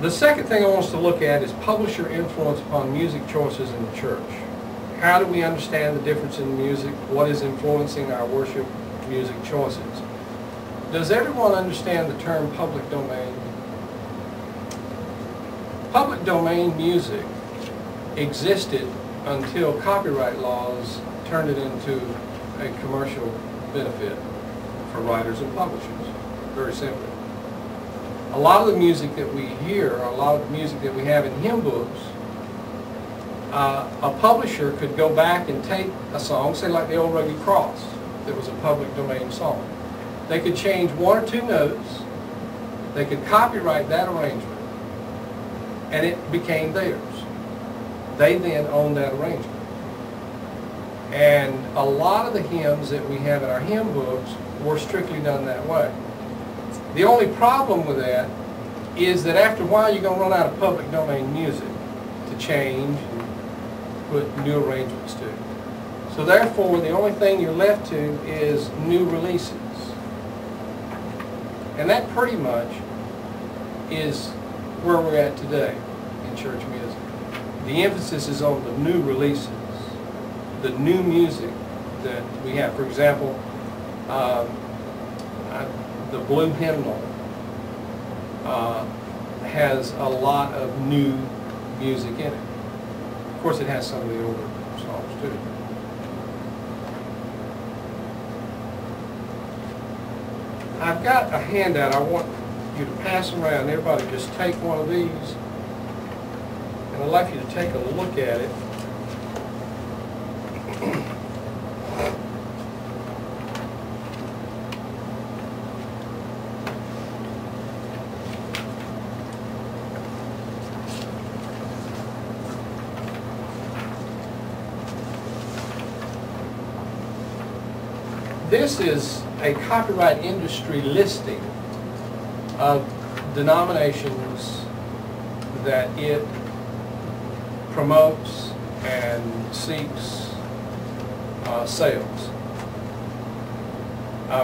The second thing I want us to look at is publisher influence upon music choices in the church. How do we understand the difference in music? What is influencing our worship music choices? Does everyone understand the term public domain? Public domain music existed until copyright laws turned it into a commercial benefit for writers and publishers, very simply. A lot of the music that we hear, a lot of the music that we have in hymn books, a publisher could go back and take a song, say like the Old Rugged Cross, that was a public domain song. They could change one or two notes, they could copyright that arrangement, and it became theirs. They then owned that arrangement. And a lot of the hymns that we have in our hymn books were strictly done that way. The only problem with that is that after a while you're going to run out of public domain music to change and put new arrangements to. So therefore, the only thing you're left to is new releases. And that pretty much is where we're at today in church music. The emphasis is on the new releases, the new music that we have. For example, the Blue Hymnal has a lot of new music in it. Of course, it has some of the older songs too. I've got a handout I want you to pass around. Everybody just take one of these, and I'd like you to take a look at it. This is a copyright industry listing of denominations that it promotes and seeks sales.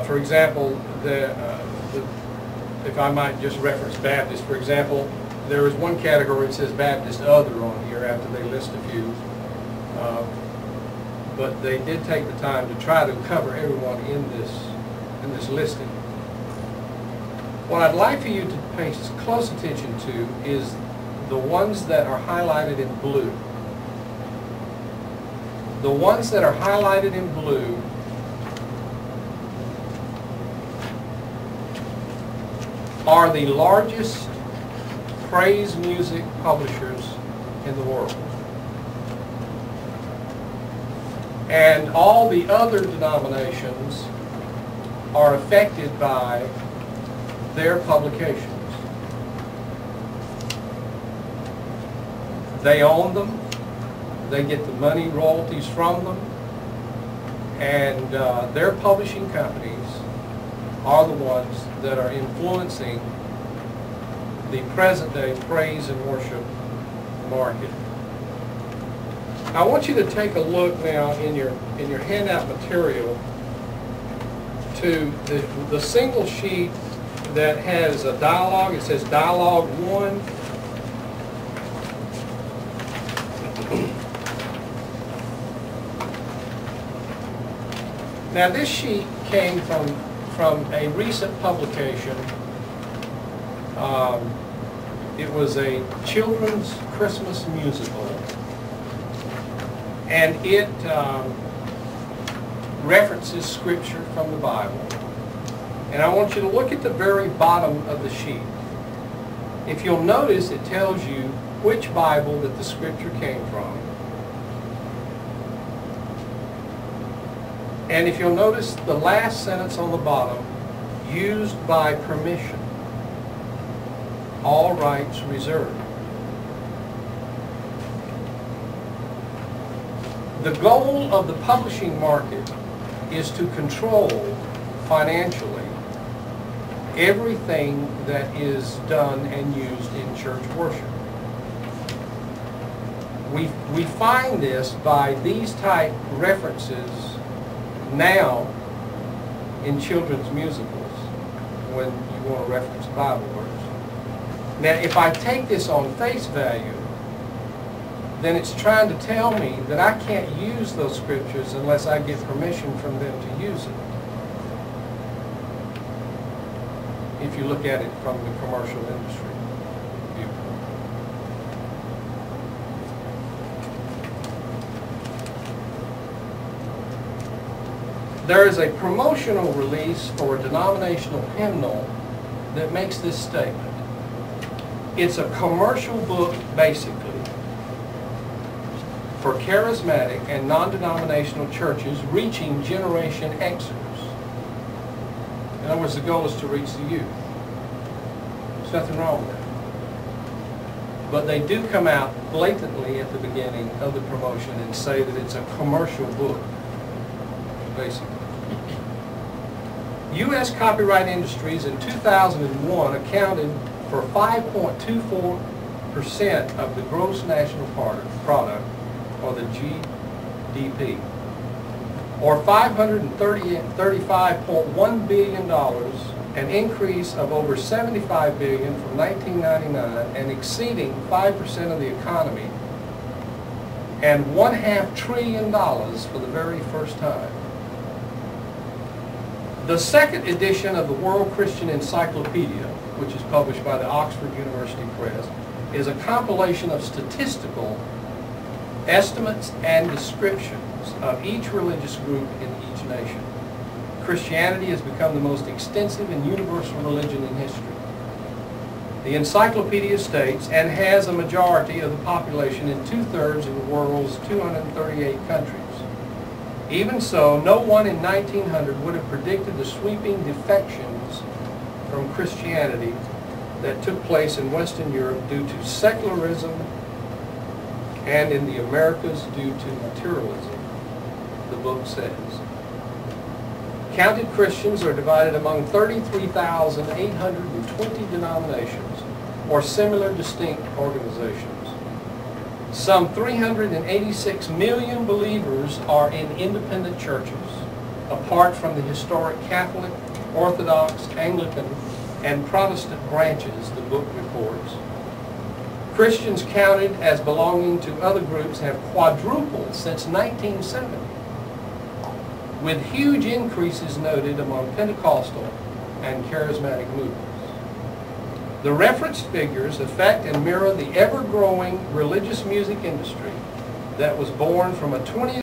For example, if I might just reference Baptist, for example, there is one category that says Baptist Other on here after they list a few. But they did take the time to try to cover everyone in this listing. What I'd like for you to pay close attention to is the ones that are highlighted in blue. The ones that are highlighted in blue are the largest praise music publishers in the world. And all the other denominations are affected by their publications. They own them, they get the money, royalties from them, and their publishing companies are the ones that are influencing the present-day praise and worship market. I want you to take a look now in your handout material to the single sheet that has a dialogue. It says Dialogue 1. Now this sheet came from a recent publication. It was a children's Christmas musical. And it references scripture from the Bible. And I want you to look at the very bottom of the sheet. If you'll notice, it tells you which Bible that the scripture came from. And if you'll notice the last sentence on the bottom, used by permission, all rights reserved. The goal of the publishing market is to control financially everything that is done and used in church worship. We find this by these type references now in children's musicals when you want to reference Bible verse. Now, if I take this on face value, then it's trying to tell me that I can't use those scriptures unless I get permission from them to use it. If you look at it from the commercial industry viewpoint. There is a promotional release for a denominational hymnal that makes this statement. It's a commercial book, basically, for charismatic and non-denominational churches reaching Generation Xers. In other words, the goal is to reach the youth. There's nothing wrong with that. But they do come out blatantly at the beginning of the promotion and say that it's a commercial book, basically. U.S. copyright industries in 2001 accounted for 5.24% of the gross national product, or the GDP, or $535.1 billion, an increase of over $75 billion from 1999 and exceeding 5% of the economy, and $1.5 trillion for the very first time. The second edition of the World Christian Encyclopedia, which is published by the Oxford University Press, is a compilation of statistical estimates and descriptions of each religious group in each nation. Christianity has become the most extensive and universal religion in history. The encyclopedia states, and has a majority of the population in 2/3 of the world's 238 countries. Even so, no one in 1900 would have predicted the sweeping defections from Christianity that took place in Western Europe due to secularism and in the Americas due to materialism, the book says. Counted Christians are divided among 33,820 denominations or similar distinct organizations. Some 386 million believers are in independent churches, apart from the historic Catholic, Orthodox, Anglican, and Protestant branches, the book reports. Christians counted as belonging to other groups have quadrupled since 1970, with huge increases noted among Pentecostal and charismatic movements. The referenced figures affect and mirror the ever-growing religious music industry that was born from a 20th